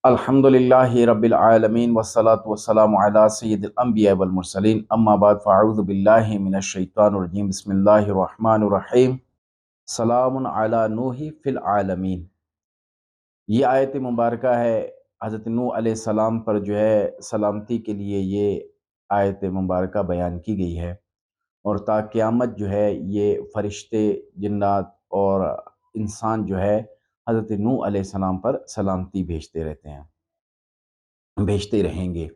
الحمدللہ رب العالمین والصلاة والسلام علی سید الانبیاء والمرسلین اما بعد فاعوذ باللہ من الشیطان الرجیم بسم اللہ الرحمن الرحیم سلام علی نوح فی العالمین۔ یہ آیت مبارکہ ہے، حضرت نوح علیہ السلام پر جو ہے سلامتی کے لیے یہ آیت مبارکہ بیان کی گئی ہے، اور تا قیامت جو ہے یہ فرشتے، جنات اور انسان جو ہے حضرت نوح علیہ السلام پر سلامتی بھیجتے رہتے ہیں، بھیجتے رہیں گے۔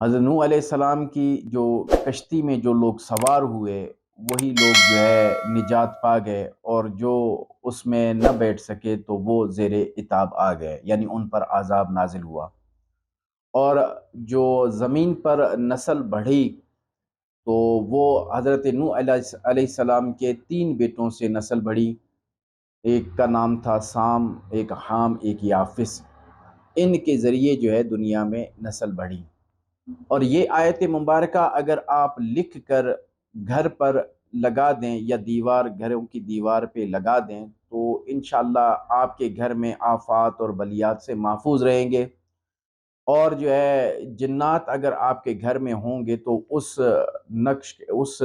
حضرت نوح علیہ السلام کی جو کشتی میں جو لوگ سوار ہوئے وہی لوگ جو ہے نجات پا گئے، اور جو اس میں نہ بیٹھ سکے تو وہ زیر عتاب آ گئے، یعنی ان پر عذاب نازل ہوا۔ اور جو زمین پر نسل بڑھی تو وہ حضرت نوح علیہ السلام کے 3 بیٹوں سے نسل بڑھی۔ ایک کا نام تھا سام، ایک حام، ایک یافس۔ ان کے ذریعے جو ہے دنیا میں نسل بڑھی۔ اور یہ آیت مبارکہ اگر آپ لکھ کر گھر پر لگا دیں یا گھروں کی دیوار پہ لگا دیں تو انشاءاللہ آپ کے گھر میں آفات اور بلیات سے محفوظ رہیں گے، اور جو ہے جنات اگر آپ کے گھر میں ہوں گے تو اس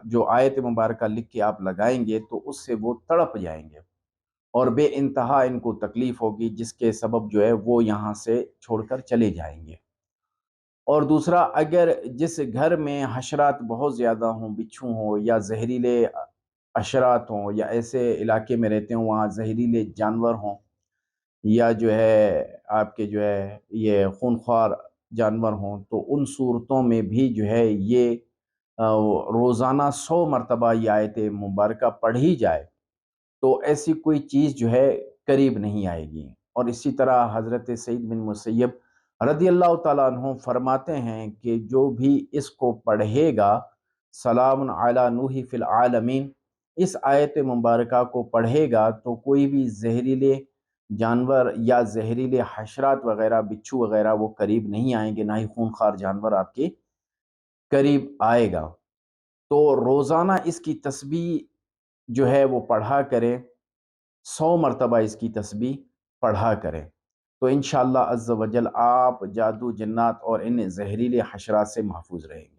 جو آیت مبارکہ لکھ کے آپ لگائیں گے تو اس سے وہ تڑپ جائیں گے، اور بے انتہا ان کو تکلیف ہوگی، جس کے سبب جو ہے وہ یہاں سے چھوڑ کر چلے جائیں گے۔ اور دوسرا، اگر جس گھر میں حشرات بہت زیادہ ہوں، بچھو ہوں یا زہریلے حشرات ہوں، یا ایسے علاقے میں رہتے ہوں وہاں زہریلے جانور ہوں، یا جو ہے آپ کے جو ہے یہ خونخوار جانور ہوں، تو ان صورتوں میں بھی جو ہے یہ روزانہ 100 مرتبہ یہ آیت مبارکہ پڑھی جائے تو ایسی کوئی چیز جو ہے قریب نہیں آئے گی۔ اور اسی طرح حضرت سعید بن مسیب رضی اللہ تعالیٰ عنہ فرماتے ہیں کہ جو بھی اس کو پڑھے گا، سلام علی نوح فی العالمین، اس آیت مبارکہ کو پڑھے گا تو کوئی بھی زہریلے جانور یا زہریلے حشرات وغیرہ، بچھو وغیرہ وہ قریب نہیں آئیں گے، نہ ہی خونخوار جانور آپ کے قریب آئے گا۔ تو روزانہ اس کی تسبیح جو ہے وہ پڑھا کریں، 100 مرتبہ اس کی تسبیح پڑھا کریں، تو انشاءاللہ عز و جل آپ جادو، جنات اور ان زہریلے حشرات سے محفوظ رہیں گے۔